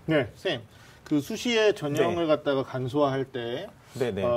네, 쌤. 그 수시의 전형을 갖다가 간소화할 때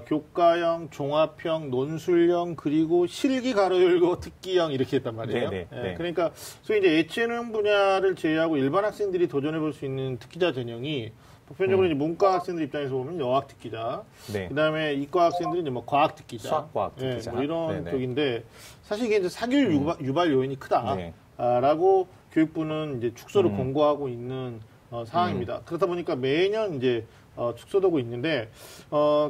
교과형, 종합형, 논술형, 그리고 실기 가로 열고 특기형 이렇게 했단 말이에요. 그러니까 소위 이제 예체능 분야를 제외하고 일반 학생들이 도전해 볼 수 있는 특기자 전형이 보편적으로 이제 문과 학생들 입장에서 보면 여학 특기자, 그다음에 이과 학생들은 이제 뭐 과학 특기자, 수학과학 특기자, 뭐 이런 쪽인데 사실 이게 이제 사교육 유발 요인이 크다라고 교육부는 이제 축소를 권고하고 있는 상황입니다. 그러다 보니까 매년 이제 축소되고 있는데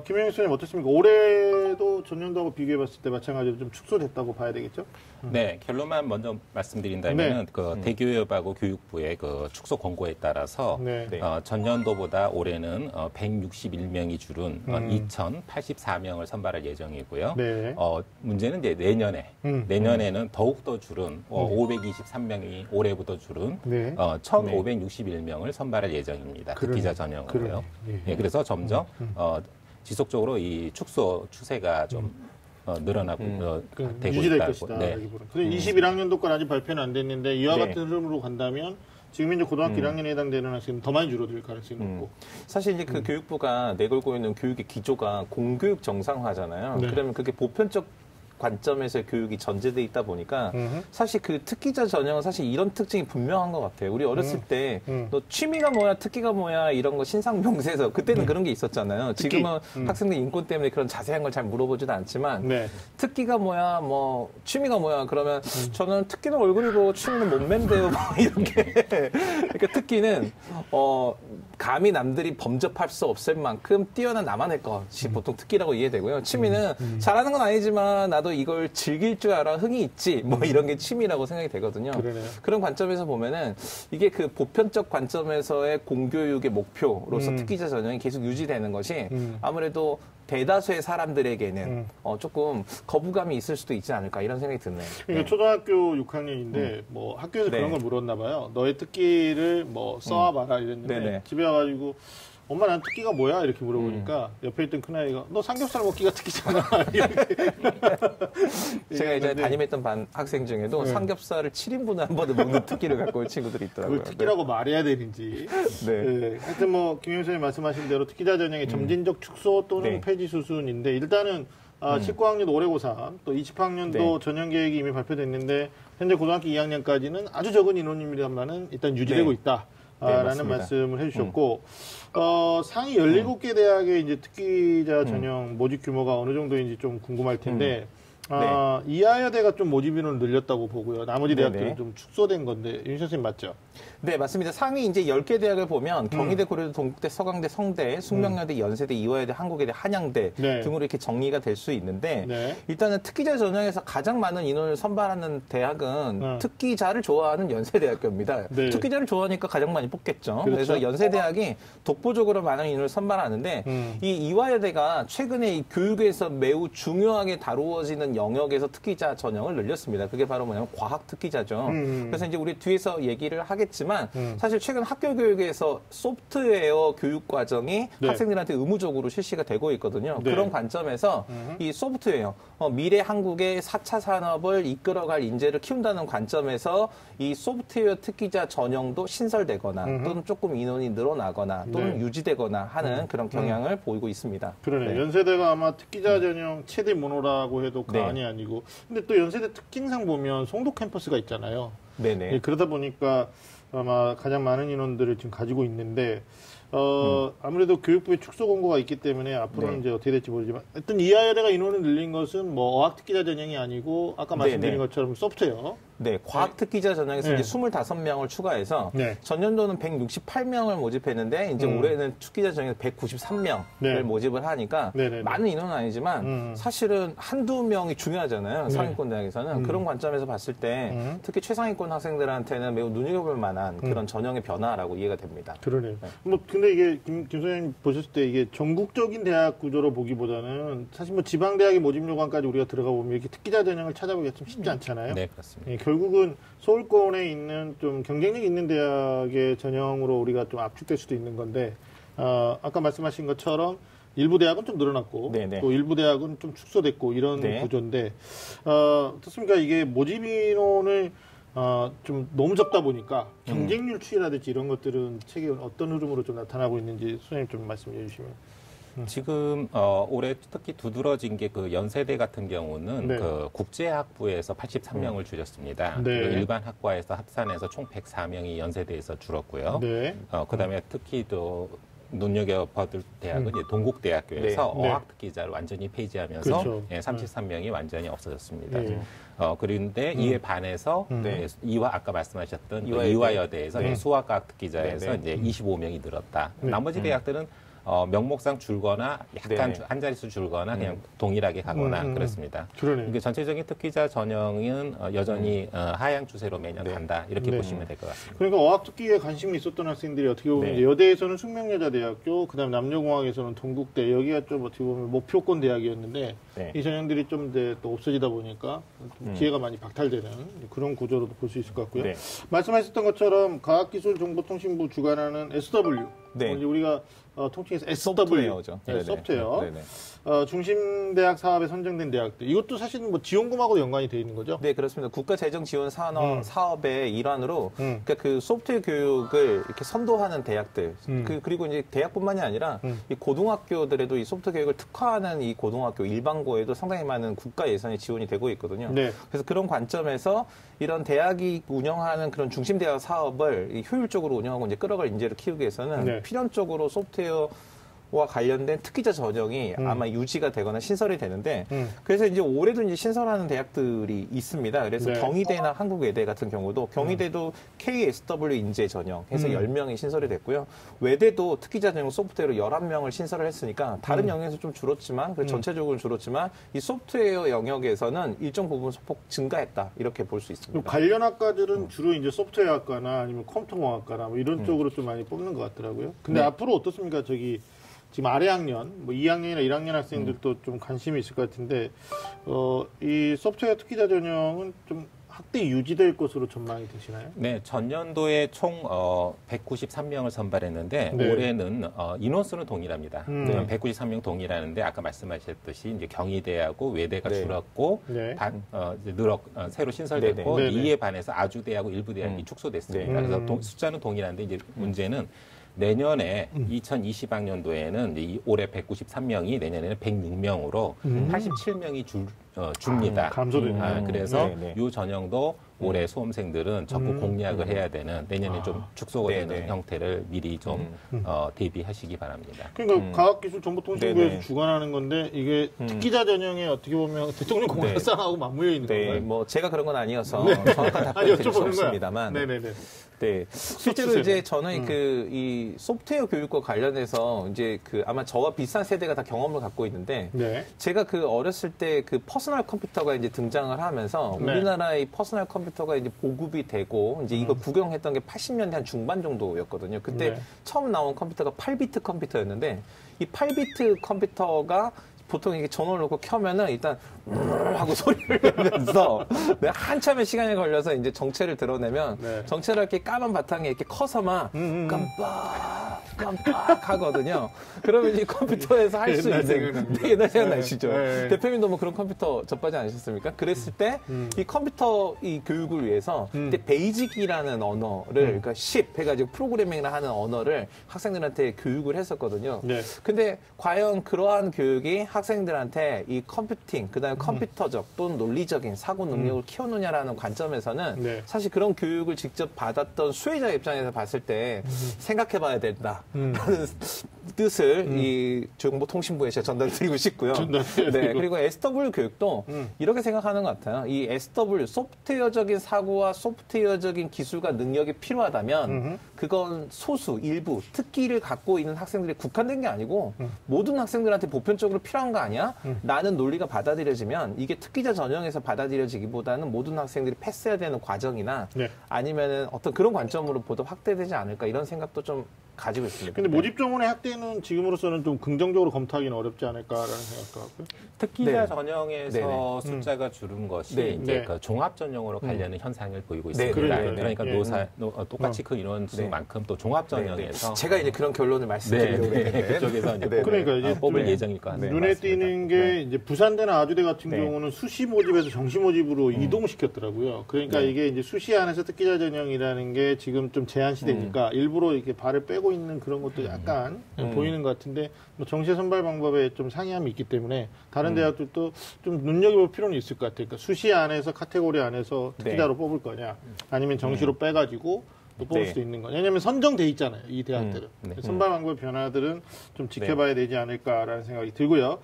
김영희 선생님 어떻습니까? 올해도 전년도하고 비교해봤을 때 마찬가지로 좀 축소됐다고 봐야 되겠죠? 네, 결론만 먼저 말씀드린다면은 그 대교육하고 교육부의 그 축소 권고에 따라서 전년도보다 올해는 161명이 줄은 2,084명을 선발할 예정이고요. 문제는 이제 내년에는 더욱더 줄은 523명이 올해부터 줄은 1,561명을 선발할 예정입니다. 특기자 전형으로요. 그래서 점점 지속적으로 이 축소 추세가 좀 늘어나고 되고 유지될 있다고. 것이다. 근데 21학년도까지 아직 발표는 안 됐는데 이와 같은 흐름으로 간다면 지금 이제 고등학교 1학년에 해당되는 학생은 더 많이 줄어들 가능성이 높고. 사실 이제 그 교육부가 내걸고 있는 교육의 기조가 공교육 정상화잖아요. 그러면 그게 보편적 관점에서 교육이 전제돼 있다 보니까 사실 그 특기자 전형은 사실 이런 특징이 분명한 것 같아요. 우리 어렸을 때 너 취미가 뭐야, 특기가 뭐야 이런 거 신상명세서 그때는 그런 게 있었잖아요. 지금은 학생들 인권 때문에 그런 자세한 걸 잘 물어보지도 않지만 특기가 뭐야, 뭐 취미가 뭐야 그러면 저는 특기는 얼굴이고 취미는 몸매인데요. 뭐 이렇게 그러니까 특기는 감히 남들이 범접할 수 없을 만큼 뛰어난 나만의 것이 보통 특기라고 이해되고요. 취미는 잘하는 건 아니지만 나도 이걸 즐길 줄 알아, 흥이 있지, 뭐 이런 게 취미라고 생각이 되거든요. 그런 관점에서 보면은 이게 그 보편적 관점에서의 공교육의 목표로서 특기자 전형이 계속 유지되는 것이 아무래도 대다수의 사람들에게는 조금 거부감이 있을 수도 있지 않을까 이런 생각이 드네요. 그러니까 초등학교 6학년인데 뭐 학교에서 그런 걸 물었나 봐요. 너의 특기를 뭐 써와봐라 이랬는데 집에 와가지고 엄마 난 특기가 뭐야? 이렇게 물어보니까 옆에 있던 큰아이가 너 삼겹살 먹기가 특기잖아. 제가 이제 담임했던 반 학생 중에도 삼겹살을 7인분을 한 번에 먹는 특기를 갖고 온 친구들이 있더라고요. 그걸 특기라고 말해야 되는지. 하여튼 뭐 김영희 선생님 말씀하신 대로 특기자 전형의 점진적 축소 또는 폐지 수순인데 일단은 19학년도 올해 고3, 또 20학년도 전형 계획이 이미 발표됐는데 현재 고등학교 2학년까지는 아주 적은 인원입니다만은 일단 유지되고 있다. 라는 말씀을 해주셨고, 상위 17개 대학의 이제 특기자 전형 모집 규모가 어느 정도인지 좀 궁금할 텐데, 이하여대가 좀 모집 인원을 늘렸다고 보고요. 나머지 대학들은 좀 축소된 건데, 윤 선생님 맞죠? 네, 맞습니다. 상위 이제 10개 대학을 보면 경희대, 고려대, 동국대, 서강대, 성대, 숙명여대, 연세대, 이화여대, 한국외대, 한양대 등으로 이렇게 정리가 될 수 있는데 일단은 특기자 전형에서 가장 많은 인원을 선발하는 대학은 특기자를 좋아하는 연세대학교입니다. 특기자를 좋아하니까 가장 많이 뽑겠죠. 그래서 연세대학이 독보적으로 많은 인원을 선발하는데 이 이화여대가 최근에 이 교육에서 매우 중요하게 다루어지는 영역에서 특기자 전형을 늘렸습니다. 그게 바로 뭐냐면 과학 특기자죠. 그래서 이제 우리 뒤에서 얘기를 하겠지만 사실 최근 학교 교육에서 소프트웨어 교육 과정이 학생들한테 의무적으로 실시가 되고 있거든요. 그런 관점에서 이 소프트웨어, 미래 한국의 4차 산업을 이끌어갈 인재를 키운다는 관점에서 이 소프트웨어 특기자 전형도 신설되거나 또는 조금 인원이 늘어나거나 또는 유지되거나 하는 그런 경향을 보이고 있습니다. 그러네요. 연세대가 아마 특기자 전형 최대 모노라고 해도 과언이 아니고 근데 또 연세대 특징상 보면 송도 캠퍼스가 있잖아요. 그러다 보니까 아마 가장 많은 인원들을 지금 가지고 있는데 아무래도 교육부의 축소 권고가 있기 때문에 앞으로는 이제 어떻게 될지 모르지만 하여튼 이하여대가 인원을 늘린 것은 뭐 어학 특기자 전형이 아니고 아까 말씀드린 것처럼 소프트웨어 과학 특기자 전형에서 이제 25명을 추가해서 전년도는 168명을 모집했는데 이제 올해는 특기자 전형에서 193명을 모집을 하니까 많은 인원은 아니지만 사실은 한두 명이 중요하잖아요. 상위권 대학에서는. 그런 관점에서 봤을 때 특히 최상위권 학생들한테는 매우 눈여겨볼 만한 그런 전형의 변화라고 이해가 됩니다. 그러네요. 뭐 근데 이게 김 선생님 보셨을 때 이게 전국적인 대학 구조로 보기보다는 사실 뭐 지방 대학의 모집 요관까지 우리가 들어가 보면 이렇게 특기자 전형을 찾아보기가 좀 쉽지 않잖아요. 네, 그렇습니다. 결국은 서울권에 있는 좀 경쟁력 있는 대학의 전형으로 우리가 좀 압축될 수도 있는 건데 아까 말씀하신 것처럼 일부 대학은 좀 늘어났고 또 일부 대학은 좀 축소됐고 이런 구조인데 어떻습니까? 이게 모집 인원을 좀 너무 적다 보니까 경쟁률 추이라든지 이런 것들은 책이 어떤 흐름으로 좀 나타나고 있는지 선생님 좀 말씀해 주시면. 지금 올해 특히 두드러진 게 그 연세대 같은 경우는 네. 그 국제학부에서 83명을 줄였습니다. 네. 일반 학과에서 합산해서 총 104명이 연세대에서 줄었고요. 네. 그다음에 특히 또 눈여겨봐둘 대학은 이제 동국대학교에서 네. 어학특기자를 완전히 폐지하면서 그렇죠. 33명이 완전히 없어졌습니다. 네. 그런데 이에 반해서 아까 말씀하셨던 이화여대에서 수학과학 특기자에서 이제 25명이 늘었다. 나머지 대학들은 명목상 줄거나 약간 한 자릿수 줄거나 그냥 동일하게 가거나 그렇습니다. 그러니까 전체적인 특기자 전형은 여전히 하향 추세로 매년 간다 이렇게 보시면 될 것 같습니다. 그러니까 어학특기에 관심이 있었던 학생들이 어떻게 보면 이제 여대에서는 숙명여자대학교, 그다음 남녀공학에서는 동국대 여기가 좀 어떻게 보면 목표권 대학이었는데 이 전형들이 좀 이제 또 없어지다 보니까 좀 기회가 많이 박탈되는 그런 구조로도 볼 수 있을 것 같고요. 말씀하셨던 것처럼 과학기술정보통신부 주관하는 SW, 우리가 통칭해서 SW죠. 소프트웨어. 중심대학 사업에 선정된 대학들. 이것도 사실 뭐 지원금하고도 연관이 돼 있는 거죠? 네, 그렇습니다. 국가재정지원 사업의 일환으로 그러니까 그 소프트웨어 교육을 이렇게 선도하는 대학들. 그리고 이제 대학뿐만이 아니라 이 고등학교들에도 이 소프트웨어 교육을 특화하는 이 고등학교 일반고에도 상당히 많은 국가 예산이 지원이 되고 있거든요. 그래서 그런 관점에서 이런 대학이 운영하는 그런 중심대학 사업을 효율적으로 운영하고 이제 끌어갈 인재를 키우기 위해서는 필연적으로 소프트웨어와 관련된 특기자 전형이 아마 유지가 되거나 신설이 되는데 그래서 이제 올해도 이제 신설하는 대학들이 있습니다. 그래서 경희대나 한국외대 같은 경우도 경희대도 KSW 인재 전형 해서 10명이 신설이 됐고요. 외대도 특기자 전형 소프트웨어로 11명을 신설을 했으니까 다른 영역에서 좀 줄었지만 전체적으로 줄었지만 이 소프트웨어 영역에서는 일정 부분 소폭 증가했다 이렇게 볼 수 있습니다. 관련 학과들은 주로 이제 소프트웨어 학과나 아니면 컴퓨터공학과나 뭐 이런 쪽으로 좀 많이 뽑는 것 같더라고요. 근데 앞으로 어떻습니까? 지금 아래 학년, 뭐 2학년이나 1학년 학생들도 좀 관심이 있을 것 같은데, 이 소프트웨어 특기자 전형은 좀 확대 유지될 것으로 전망이 되시나요? 네, 전년도에 총 193명을 선발했는데 올해는 인원수는 동일합니다. 193명 동일하는데 아까 말씀하셨듯이 이제 경희대하고 외대가 줄었고 새로 신설됐고 이에 반해서 아주대하고 일부 대학이 축소됐습니다. 그래서 숫자는 동일한데 이제 문제는 내년에 2020학년도에는 올해 193명이 내년에는 106명으로 87명이 줍니다. 감소되네요. 그래서 이 전형도 올해 수험생들은 적극 공략을 해야 되는 내년에 좀 축소가 되는 형태를 미리 좀 대비하시기 바랍니다. 그러니까 과학기술정보통신부에서 주관하는 건데 이게 특기자 전형에 어떻게 보면 대통령 공약상하고 맞물려 있는 건가요? 뭐 제가 그런 건 아니어서 정확한 답변을 드릴 수 없습니다만. 실제로 이제 저는 이 소프트웨어 교육과 관련해서 이제 아마 저와 비슷한 세대가 다 경험을 갖고 있는데 제가 어렸을 때 퍼스널 컴퓨터가 이제 등장을 하면서 우리나라의 퍼스널 컴퓨터가 이제 보급이 되고 이제 이거 구경했던 게 80년대 한 중반 정도였거든요. 그때 처음 나온 컴퓨터가 8비트 컴퓨터였는데 이 8비트 컴퓨터가 보통 이게 전원을 놓고 켜면은 일단 하고 소리를 내면서 한참의 시간이 걸려서 이제 정체를 드러내면 정체를 이렇게 까만 바탕에 이렇게 커서만 깜빡 하거든요. 그러면 이 컴퓨터에서 할 수 있는 옛날 생각나시죠? 대표님도 뭐 그런 컴퓨터 접하지 않으셨습니까? 그랬을 때 이 컴퓨터 이 교육을 위해서 그때 베이직이라는 언어를 그러니까 C 해가지고 프로그래밍을 하는 언어를 학생들한테 교육을 했었거든요. 근데 과연 그러한 교육이 학생들한테 이 컴퓨팅, 그다음에 컴퓨터적 또는 논리적인 사고 능력을 키우느냐라는 관점에서는 사실 그런 교육을 직접 받았던 수혜자 입장에서 봤을 때 생각해봐야 된다라는 뜻을 이 정보통신부에 제가 전달드리고 싶고요. 그리고 SW 교육도 이렇게 생각하는 것 같아요. 이 SW 소프트웨어적인 사고와 소프트웨어적인 기술과 능력이 필요하다면 그건 소수, 일부, 특기를 갖고 있는 학생들이 국한된 게 아니고 모든 학생들한테 보편적으로 필요한 거 아니야? 라는 논리가 받아들여지면 이게 특기자 전형에서 받아들여지기보다는 모든 학생들이 패스해야 되는 과정이나 아니면은 어떤 그런 관점으로 보다 확대되지 않을까 이런 생각도 좀 가지고 있습니다. 근데 모집 조문의 확대는 지금으로서는 좀 긍정적으로 검토하기는 어렵지 않을까라는 생각도 하고요. 특기자 전형에서 숫자가 줄은 것이 이제 그 종합 전형으로 가려는 현상을 보이고 있습니다. 그러니까 똑같이 그 인원수만큼 또 종합 전형에서 제가 이제 그런 결론을 말씀드리려고 그쪽에서 이제 그러니까 이제 뽑을 예정일 것 같습니다. 눈에 띄는 게 이제 부산대나 아주대 같은 경우는 수시 모집에서 정시 모집으로 이동시켰더라고요. 그러니까 이게 이제 수시 안에서 특기자 전형이라는 게 지금 좀 제한 시대니까 일부러 이렇게 발을 빼고 있는 그런 것도 약간 보이는 것 같은데 뭐 정시 선발 방법에 좀 상이함이 있기 때문에 다른 대학들도 좀 눈여겨볼 필요는 있을 것 같아요. 그러니까 수시 안에서 카테고리 안에서 특기자로 뽑을 거냐 아니면 정시로 빼가지고 또 뽑을 수도 있는 거냐. 왜냐하면 선정돼 있잖아요. 이 대학들은. 선발 방법의 변화들은 좀 지켜봐야 되지 않을까라는 생각이 들고요.